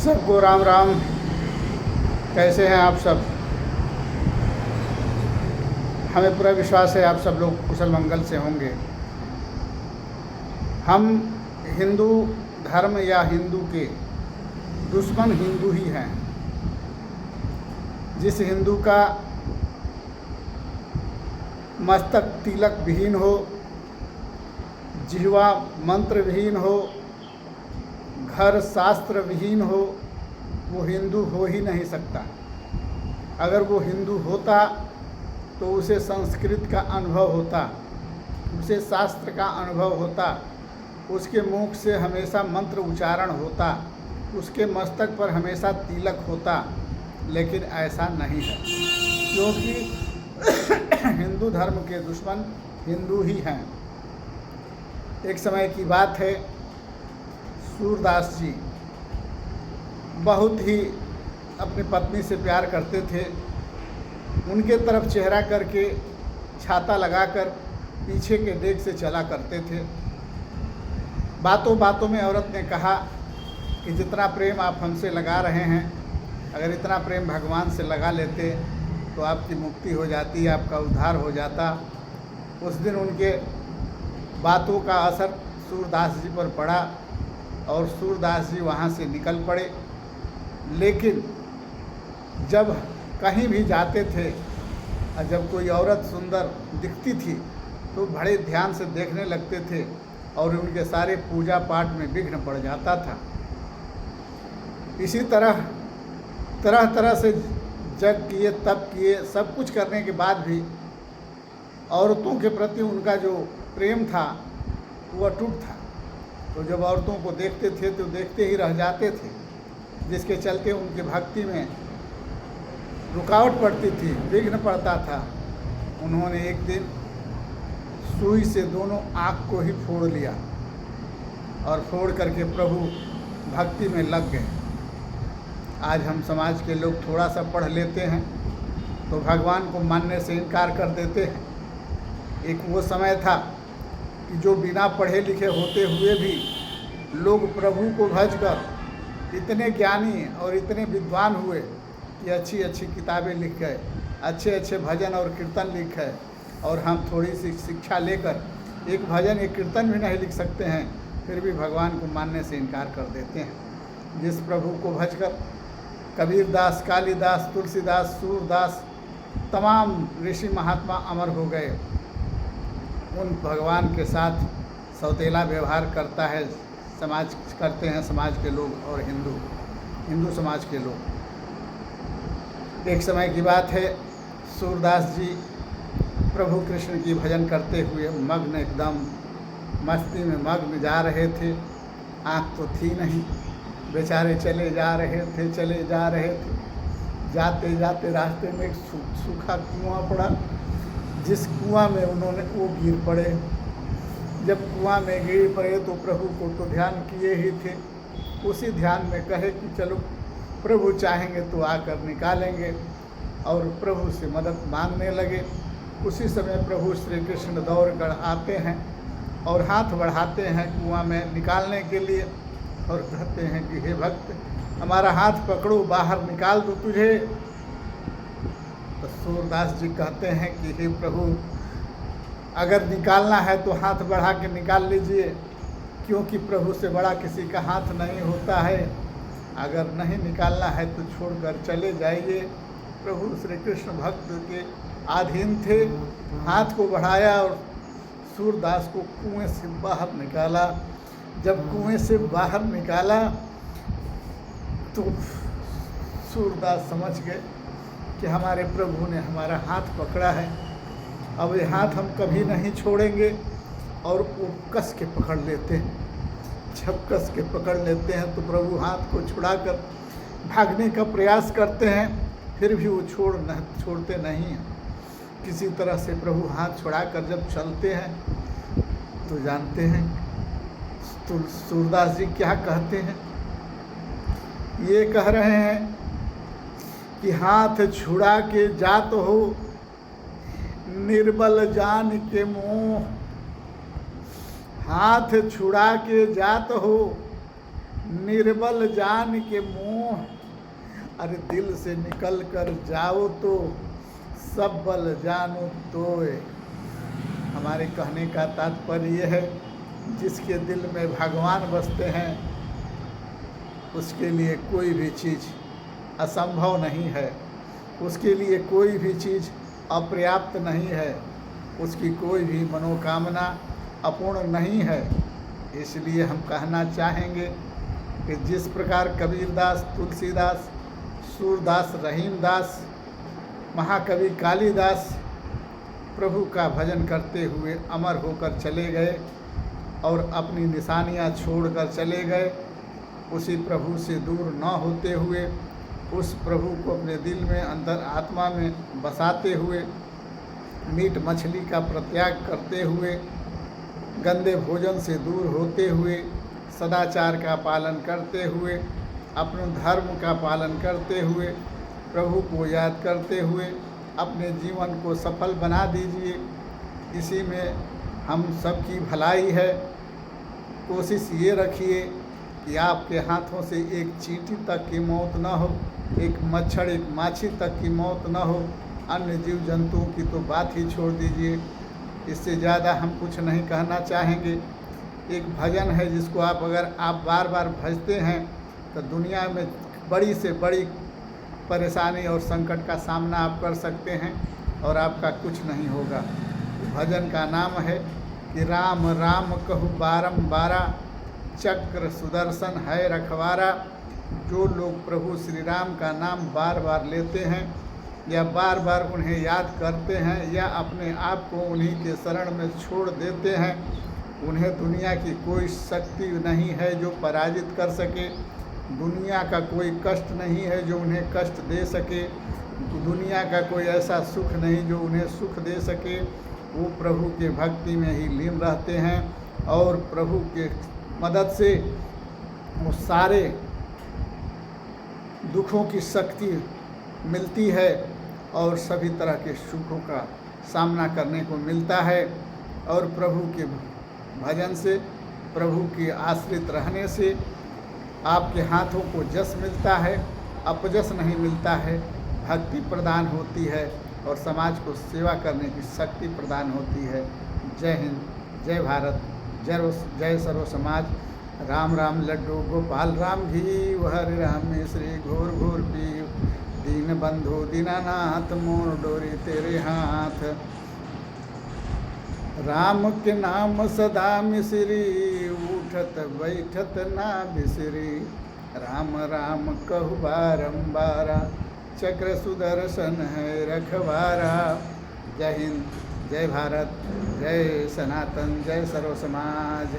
सबको राम राम। कैसे हैं आप सब? हमें पूरा विश्वास है आप सब लोग कुशल मंगल से होंगे। हम हिंदू धर्म या हिंदू के दुश्मन हिंदू ही हैं। जिस हिंदू का मस्तक तिलक विहीन हो, जिह्वा मंत्र विहीन हो, घर शास्त्र विहीन हो, वो हिंदू हो ही नहीं सकता। अगर वो हिंदू होता तो उसे संस्कृत का अनुभव होता, उसे शास्त्र का अनुभव होता, उसके मुख से हमेशा मंत्र उच्चारण होता, उसके मस्तक पर हमेशा तिलक होता। लेकिन ऐसा नहीं है, क्योंकि हिंदू धर्म के दुश्मन हिंदू ही हैं। एक समय की बात है, सूरदास जी बहुत ही अपनी पत्नी से प्यार करते थे। उनके तरफ चेहरा करके छाता लगाकर पीछे के डेग से चला करते थे। बातों बातों में औरत ने कहा कि जितना प्रेम आप हमसे लगा रहे हैं, अगर इतना प्रेम भगवान से लगा लेते तो आपकी मुक्ति हो जाती, आपका उद्धार हो जाता। उस दिन उनके बातों का असर सूरदास जी पर पड़ा और सूरदास जी वहाँ से निकल पड़े। लेकिन जब कहीं भी जाते थे और जब कोई औरत सुंदर दिखती थी तो बड़े ध्यान से देखने लगते थे और उनके सारे पूजा पाठ में विघ्न पड़ जाता था। इसी तरह तरह तरह से जग किए, तप किए, सब कुछ करने के बाद भी औरतों के प्रति उनका जो प्रेम था वो अटूट था। तो जब औरतों को देखते थे तो देखते ही रह जाते थे, जिसके चलते उनकी भक्ति में रुकावट पड़ती थी, विघ्न पड़ता था। उन्होंने एक दिन सुई से दोनों आँख को ही फोड़ लिया और फोड़ करके प्रभु भक्ति में लग गए। आज हम समाज के लोग थोड़ा सा पढ़ लेते हैं तो भगवान को मानने से इनकार कर देते हैं। एक वो समय था कि जो बिना पढ़े लिखे होते हुए भी लोग प्रभु को भजकर इतने ज्ञानी और इतने विद्वान हुए कि अच्छी अच्छी किताबें लिख गए, अच्छे अच्छे भजन और कीर्तन लिख गए। और हम थोड़ी सी शिक्षा लेकर एक भजन एक कीर्तन भी नहीं लिख सकते हैं, फिर भी भगवान को मानने से इनकार कर देते हैं। जिस प्रभु को भजकर कबीरदास, कालिदास, तुलसीदास, सूरदास, तमाम ऋषि महात्मा अमर हो गए, उन भगवान के साथ सौतेला व्यवहार करता है करते हैं समाज के लोग और हिंदू समाज के लोग। एक समय की बात है, सूरदास जी प्रभु कृष्ण की भजन करते हुए मग्न, एकदम मस्ती में मग्न जा रहे थे। आँख तो थी नहीं, बेचारे चले जा रहे थे। जाते जाते रास्ते में एक सूखा कुआं पड़ा, जिस कुआं में वो गिर पड़े। जब कुआं में गिर पड़े तो प्रभु को तो ध्यान किए ही थे। उसी ध्यान में कहे कि चलो प्रभु चाहेंगे तो आकर निकालेंगे, और प्रभु से मदद मांगने लगे। उसी समय प्रभु श्री कृष्ण दौड़ कर आते हैं और हाथ बढ़ाते हैं कुआं में निकालने के लिए और कहते हैं कि हे भक्त, हमारा हाथ पकड़ो, बाहर निकाल दो तुझे। तो सूरदास जी कहते हैं कि हे प्रभु, अगर निकालना है तो हाथ बढ़ा के निकाल लीजिए, क्योंकि प्रभु से बड़ा किसी का हाथ नहीं होता है। अगर नहीं निकालना है तो छोड़कर चले जाइए। प्रभु श्री कृष्ण भक्त के अधीन थे। हाथ को बढ़ाया और सूरदास को कुएं से बाहर निकाला। जब कुएं से बाहर निकाला तो सूरदास समझ गए कि हमारे प्रभु ने हमारा हाथ पकड़ा है, अब ये हाथ हम कभी नहीं छोड़ेंगे। और वो कस के पकड़ लेते हैं। जब कस के पकड़ लेते हैं तो प्रभु हाथ को छुड़ाकर भागने का प्रयास करते हैं, फिर भी वो छोड़ते नहीं हैं। किसी तरह से प्रभु हाथ छुड़ाकर जब चलते हैं तो जानते हैं तो सूरदास जी क्या कहते हैं? ये कह रहे हैं कि हाथ छुड़ा के जात हो, निर्बल जान के मोह। हाथ छुड़ा के जात हो, निर्बल जान के मोह। अरे दिल से निकल कर जाओ तो सब बल जानो तोए। हमारे कहने का तात्पर्य यह है, जिसके दिल में भगवान बसते हैं उसके लिए कोई भी चीज़ असंभव नहीं है, उसके लिए कोई भी चीज़ अपर्याप्त नहीं है, उसकी कोई भी मनोकामना अपूर्ण नहीं है। इसलिए हम कहना चाहेंगे कि जिस प्रकार कबीरदास, तुलसीदास, सूरदास, रहीमदास, महाकवि कालिदास प्रभु का भजन करते हुए अमर होकर चले गए और अपनी निशानियां छोड़कर चले गए, उसी प्रभु से दूर न होते हुए, उस प्रभु को अपने दिल में, अंदर आत्मा में बसाते हुए, मीट मछली का प्रत्याग करते हुए, गंदे भोजन से दूर होते हुए, सदाचार का पालन करते हुए, अपने धर्म का पालन करते हुए, प्रभु को याद करते हुए अपने जीवन को सफल बना दीजिए। इसी में हम सबकी भलाई है। कोशिश ये रखिए कि आपके हाथों से एक चींटी तक की मौत न हो, एक मच्छर, एक माछी तक की मौत न हो, अन्य जीव जंतुओं की तो बात ही छोड़ दीजिए। इससे ज़्यादा हम कुछ नहीं कहना चाहेंगे। एक भजन है जिसको अगर आप बार बार भजते हैं तो दुनिया में बड़ी से बड़ी परेशानी और संकट का सामना आप कर सकते हैं और आपका कुछ नहीं होगा। भजन का नाम है कि राम राम कहूँ बारंबारा, चक्र सुदर्शन है रखवारा। जो लोग प्रभु श्री राम का नाम बार बार लेते हैं या बार बार उन्हें याद करते हैं या अपने आप को उन्हीं के शरण में छोड़ देते हैं, उन्हें दुनिया की कोई शक्ति नहीं है जो पराजित कर सके। दुनिया का कोई कष्ट नहीं है जो उन्हें कष्ट दे सके। दुनिया का कोई ऐसा सुख नहीं जो उन्हें सुख दे सके। वो प्रभु के भक्ति में ही लीन रहते हैं और प्रभु के मदद से वो सारे दुखों की शक्ति मिलती है और सभी तरह के सुखों का सामना करने को मिलता है। और प्रभु के भजन से, प्रभु के आश्रित रहने से आपके हाथों को जस मिलता है, अपजस नहीं मिलता है। भक्ति प्रदान होती है और समाज को सेवा करने की शक्ति प्रदान होती है। जय हिंद, जय भारत, जय सर्व समाज। राम राम लड्डू गोपाल राम घी, हरे राम श्री घोर घोर पी, दीन बंधु दीनानाथ मोर डोरी तेरे हाथ। राम के नाम सदा मिश्री, उठत बैठत ना बिसरी। राम राम कहु बारंबारा, चक्र सुदर्शन है रखवारा। जय हिंद, जय भारत, जय सनातन, जय सर्व समाज।